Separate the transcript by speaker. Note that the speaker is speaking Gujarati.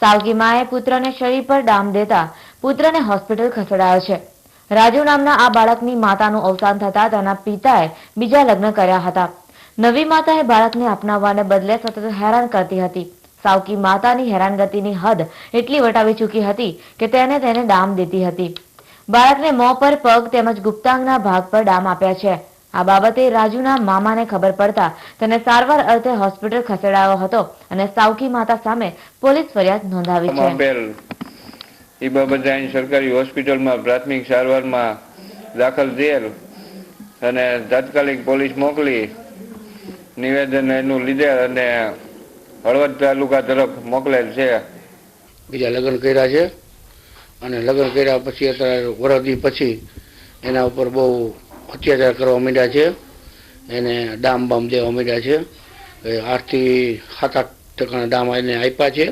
Speaker 1: સાવકી માએ પુત્રને શરીર પર ડામ દેતા પુત્રને હોસ્પિટલ ખસેડાયો છે। રાજુ નામના આ બાળકની માતાનું અવસાન થતા તેના પિતાએ બીજા લગ્ન કર્યા હતા। નવી માતાએ બાળકને અપનાવવાને બદલે સતત હેરાન કરતી હતી। સાવકી માતાની હેરાનગતિની હદ એટલી વટાવી ચૂકી હતી કે તેને ડામ દેતી હતી। બાળકને મોં પર પગ તેમજ ગુપ્તાંગના ભાગ પર ડામ આપ્યા છે। આ બાબતે રાજુના મામાને ખબર પડતા તેને સારવાર અર્થે હોસ્પિટલ ખસેડાયો હતો અને સાવકી માતા સામે પોલીસ ફરિયાદ નોંધાવી છે।
Speaker 2: એ બાબતે અહીં સરકારી હોસ્પિટલમાં પ્રાથમિક સારવારમાં દાખલ થયેલ અને તાત્કાલિક પોલીસ મોકલી નિવેદન એનું લીધેલ અને હળવદ તાલુકા તરફ મોકલેલ છે।
Speaker 3: બીજા લગ્ન કર્યા છે અને લગ્ન કર્યા પછી અત્યારે વરદી પછી એના ઉપર બહુ અત્યાચાર કરવા માંડ્યા છે। એને ડામ બામ દેવા માંડ્યા છે। 8 થી 7-8 ટકાના ડામ એને આપ્યા છે।